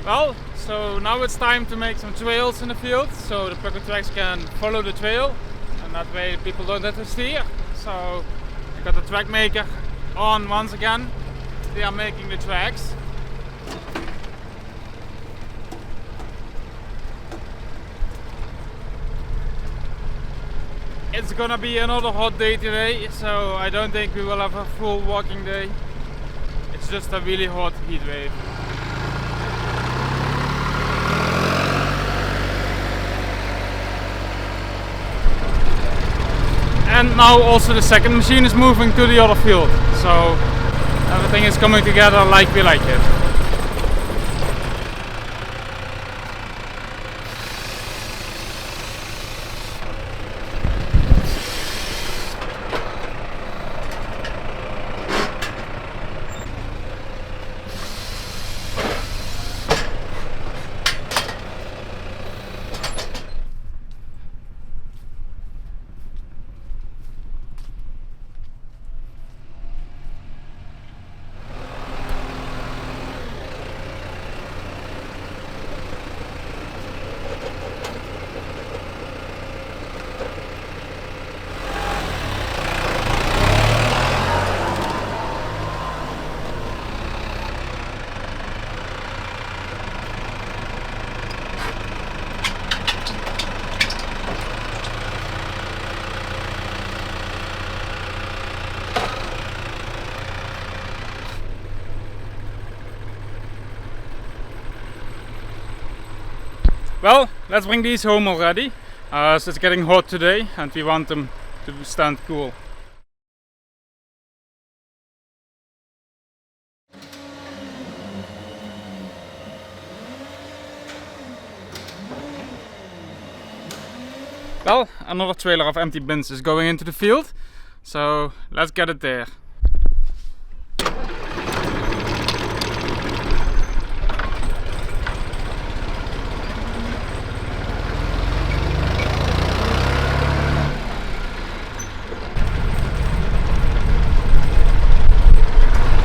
Well, so now it's time to make some trails in the field, so the pluk-o-traks can follow the trail, and that way people don't have to steer. So I got the track maker on once again. They are making the tracks. It's gonna be another hot day today, so I don't think we will have a full walking day. It's just a really hot heat wave. And now also the second machine is moving to the other field, so everything is coming together like we like it. Well, let's bring these home already. So it's getting hot today and we want them to stand cool. Well, another trailer of empty bins is going into the field, so let's get it there.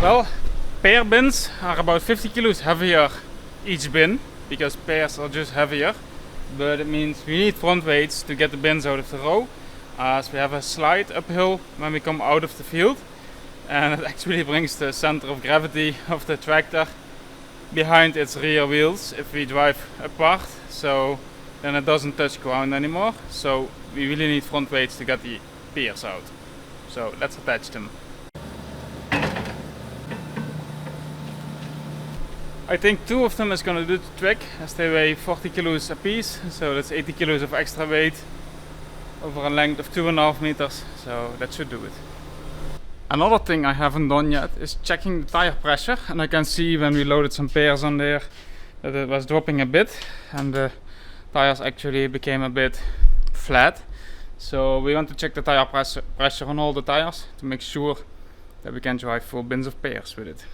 Well, pear bins are about 50 kilos heavier each bin, because pears are just heavier, but it means we need front weights to get the bins out of the row, as we have a slide uphill when we come out of the field, and it actually brings the center of gravity of the tractor behind its rear wheels if we drive apart, so then it doesn't touch ground anymore. So we really need front weights to get the pears out. So let's attach them. I think two of them is going to do the trick, as they weigh 40 kilos apiece, so that's 80 kilos of extra weight over a length of 2.5 meters, so that should do it. Another thing I haven't done yet is checking the tire pressure, and I can see when we loaded some pears on there that it was dropping a bit and the tires actually became a bit flat. So we want to check the tire pressure on all the tires to make sure that we can drive full bins of pears with it.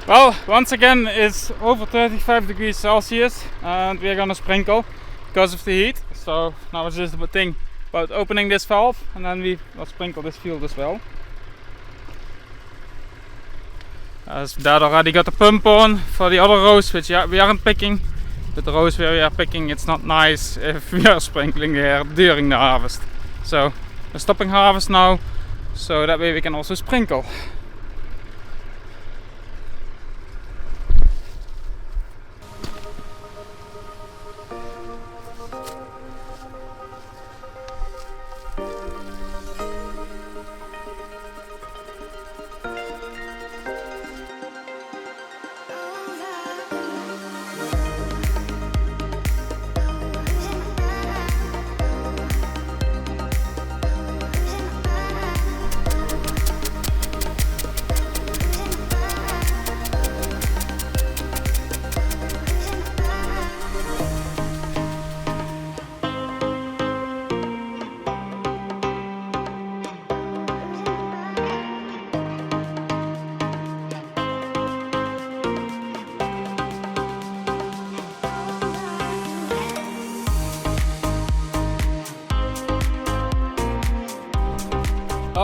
Well, once again it's over 35 degrees Celsius and we're gonna sprinkle because of the heat. So now it's just a thing about opening this valve and then we will sprinkle this field as well. As Dad already got the pump on for the other rows which we aren't picking. But the rows where we are picking, it's not nice if we are sprinkling there during the harvest. So we're stopping harvest now, so that way we can also sprinkle.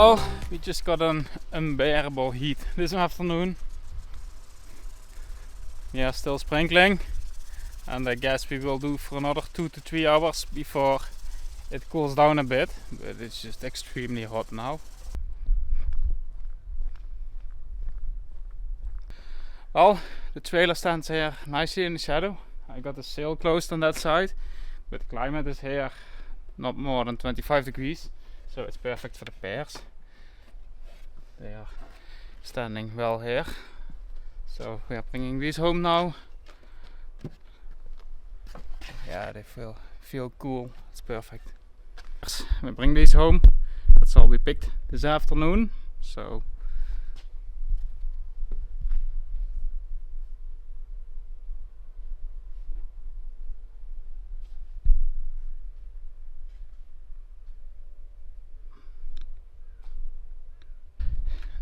Well, we just got an unbearable heat this afternoon. We are still sprinkling, and I guess we will do for another 2 to 3 hours before it cools down a bit, but it's just extremely hot now. Well, the trailer stands here nicely in the shadow. I got the sail closed on that side, but the climate is here not more than 25 degrees, so it's perfect for the pears. They are standing well here, so we are bringing these home now. Yeah, they feel cool. It's perfect. We bring these home. That's all we picked this afternoon. So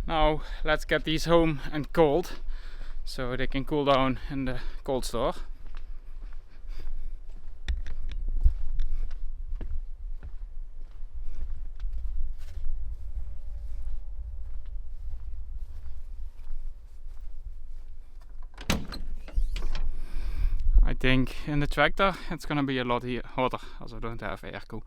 now let's get these home and cold, so they can cool down in the cold store. I think in the tractor it's gonna be a lot hotter, as I don't have airco.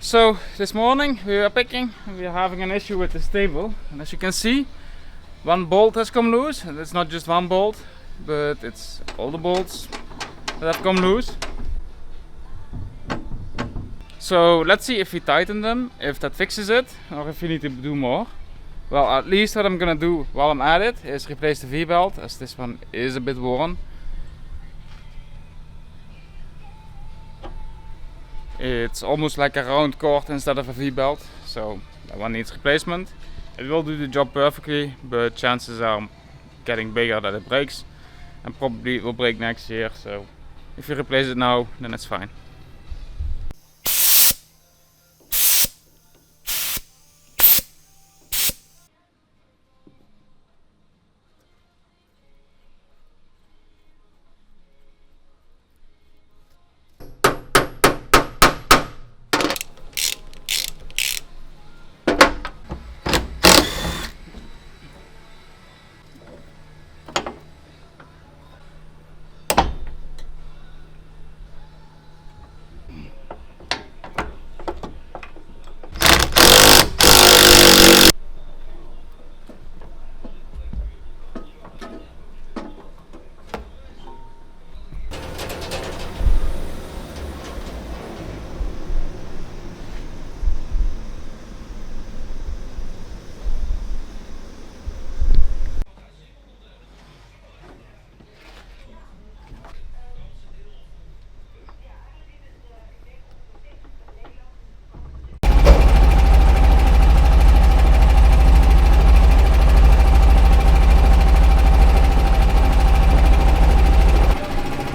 So this morning we are picking, we are having an issue with the stable, and as you can see, one bolt has come loose, and it's not just one bolt, but it's all the bolts that have come loose. So let's see if we tighten them, if that fixes it, or if we need to do more. Well, at least what I'm gonna do while I'm at it is replace the V-belt, as this one is a bit worn. It's almost like a round cord instead of a V-belt, so that one needs replacement. It will do the job perfectly, but chances are getting bigger that it breaks, and probably it will break next year, so if you replace it now, then it's fine.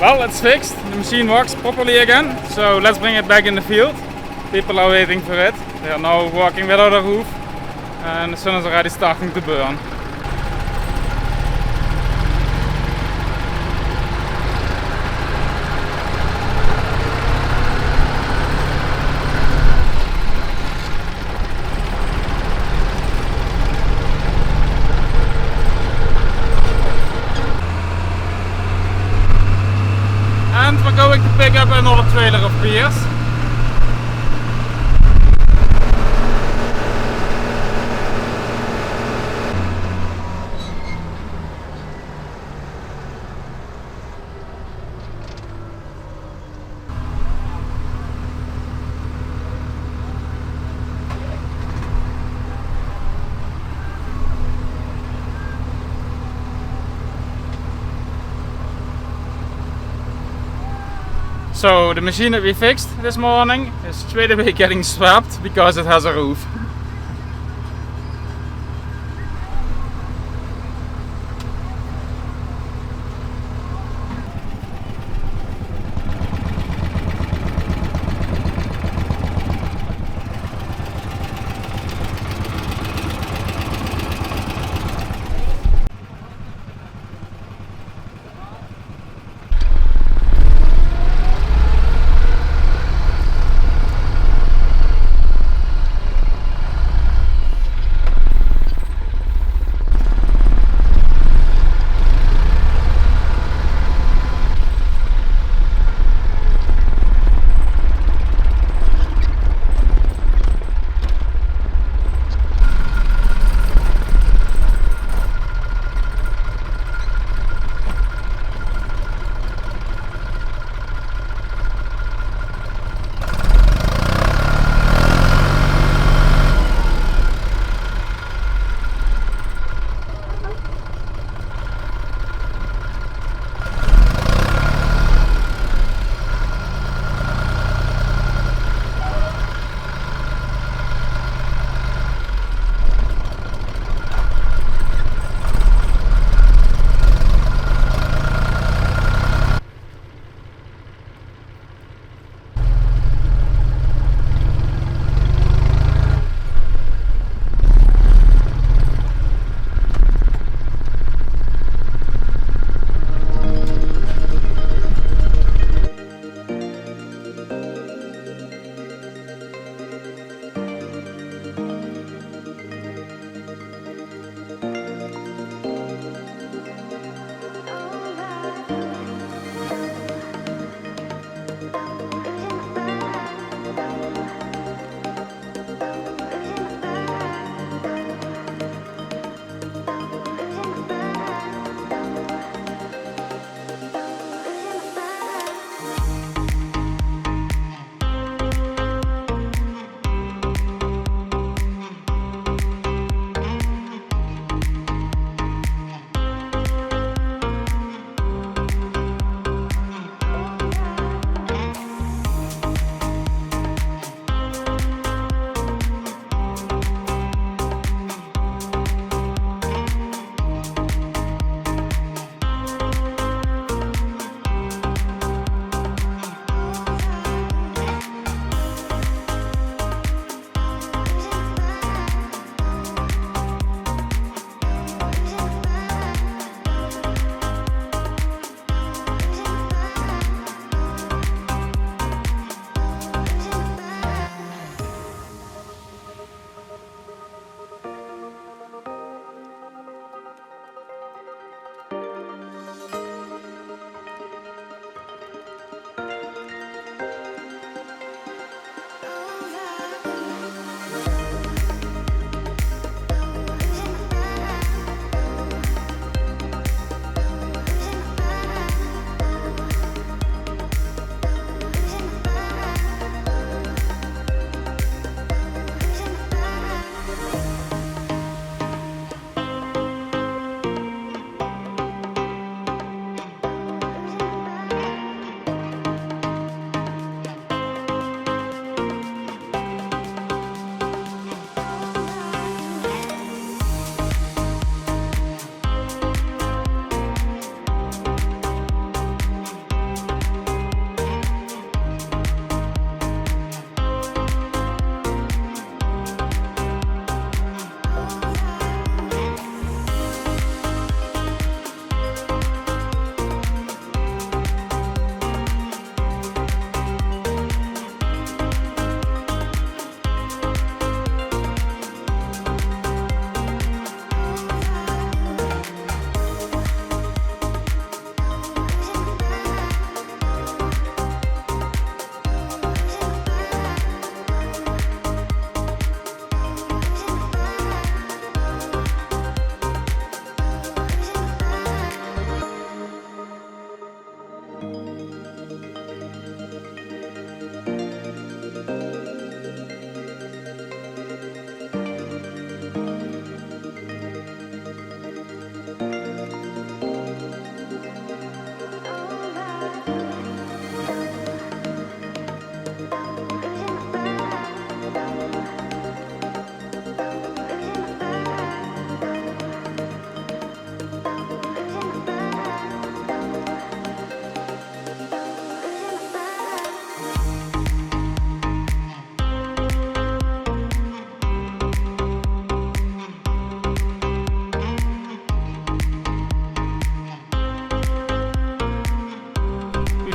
Well, it's fixed. The machine works properly again. So let's bring it back in the field. People are waiting for it. They are now walking without a roof. And the sun is already starting to burn. And we're going to pick up another trailer of pears. So the machine that we fixed this morning is straight away getting swapped because it has a roof.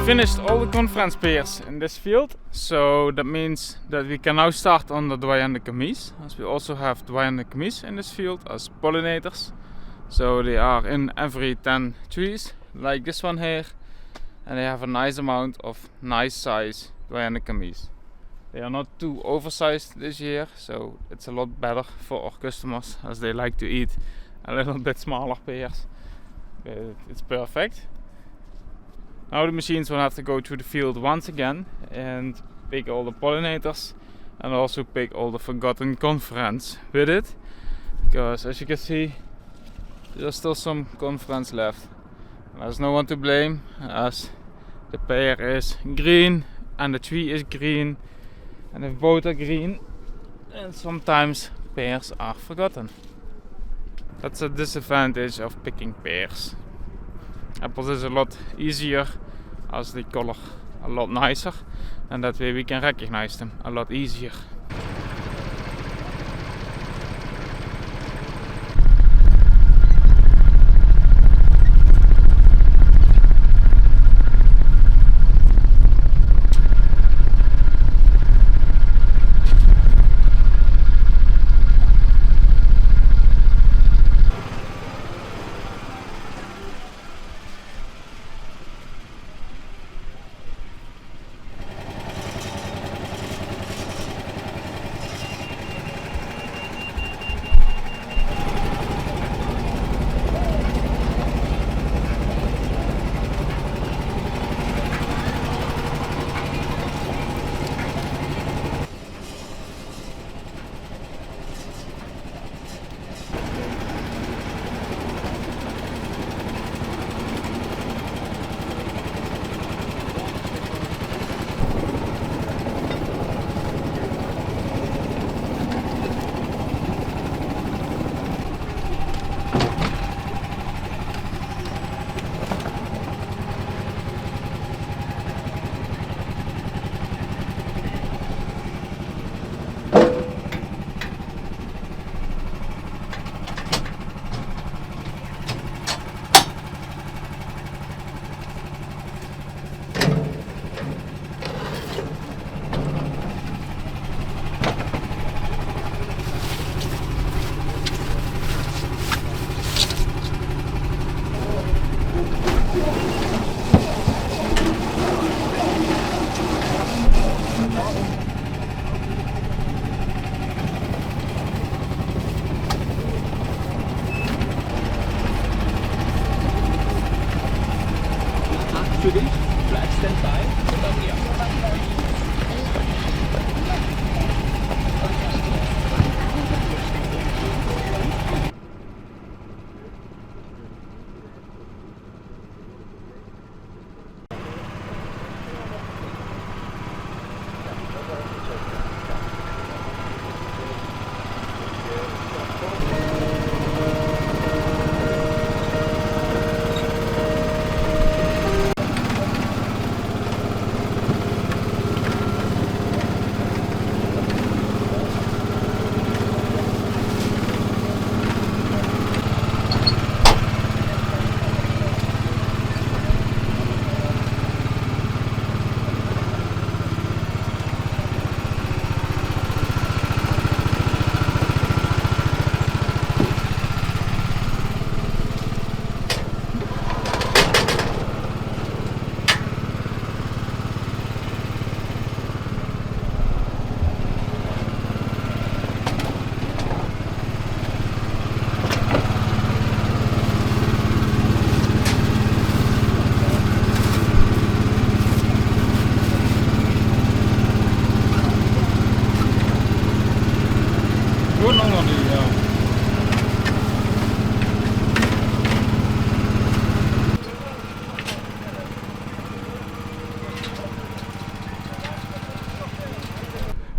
finished all the conference pears in this field, so that means that we can now start on the Doyenne Du Comice, as we also have Doyenne Du Comice in this field as pollinators. So they are in every 10 trees, like this one here, and they have a nice amount of nice size Doyenne Du Comice. They are not too oversized this year, so it's a lot better for our customers as they like to eat a little bit smaller pears. It's perfect. Now the machines will have to go through the field once again and pick all the pollinators and also pick all the forgotten conference with it, because as you can see there's still some conference left. And there's no one to blame, as the pear is green and the tree is green, and if both are green, and sometimes pears are forgotten. That's a disadvantage of picking pears. Apples is a lot easier as they color a lot nicer, and that way we can recognize them a lot easier.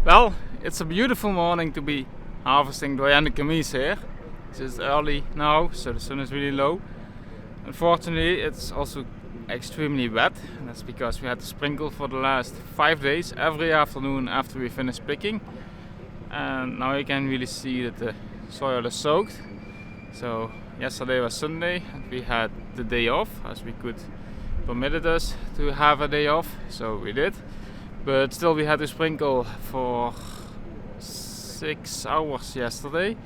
Well, it's a beautiful morning to be harvesting Doyenne Du Comice here. It's just early now, so the sun is really low. Unfortunately, it's also extremely wet, and that's because we had to sprinkle for the last 5 days every afternoon after we finished picking. And now you can really see that the soil is soaked. So yesterday was Sunday and we had the day off, as we could permitted us to have a day off, so we did. But still we had to sprinkle for 6 hours yesterday,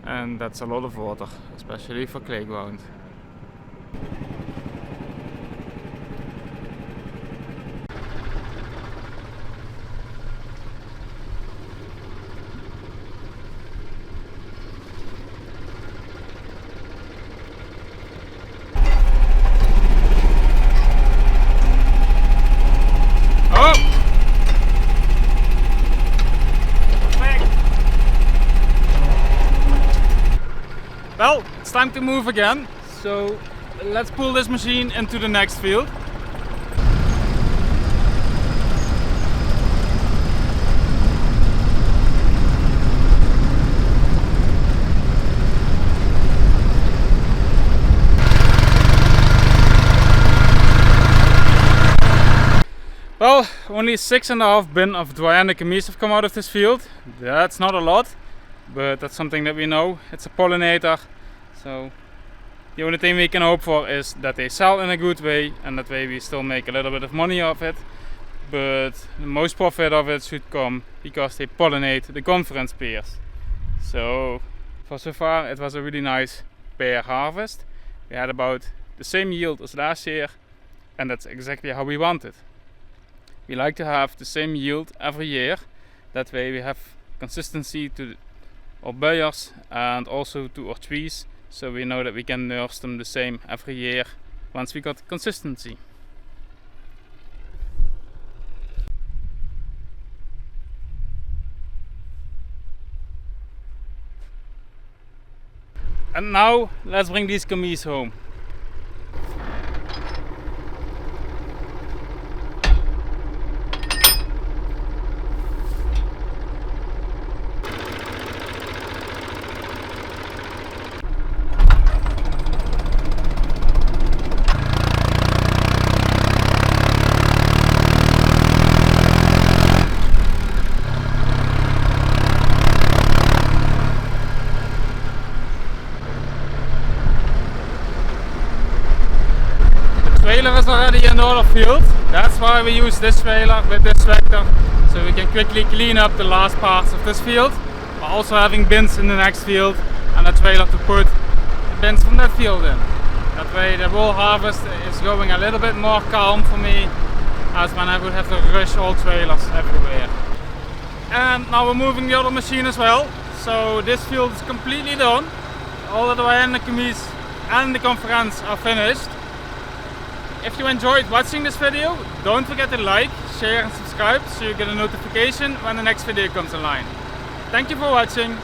and that's a lot of water, especially for clay ground. Well, it's time to move again, so let's pull this machine into the next field. Well, only 6.5 bin of Doyenne Du Comice have come out of this field. That's not a lot, but that's something that we know. It's a pollinator, so the only thing we can hope for is that they sell in a good way, and that way we still make a little bit of money off it. But the most profit of it should come because they pollinate the conference pears. So far it was a really nice pear harvest. We had about the same yield as last year, and that's exactly how we want it. We like to have the same yield every year. That way we have consistency to our pears and also to our trees, so we know that we can nurse them the same every year once we got consistency. And now let's bring these comice home. Trailer is already in the other field. That's why we use this trailer with this tractor, so we can quickly clean up the last parts of this field, while also having bins in the next field and a trailer to put the bins from that field in. That way the whole harvest is going a little bit more calm for me, as when I would have to rush all trailers everywhere. And now we're moving the other machine as well, so this field is completely done. All the Doyenne Du Comice and the conference are finished. If you enjoyed watching this video, don't forget to like, share and subscribe so you get a notification when the next video comes online. Thank you for watching.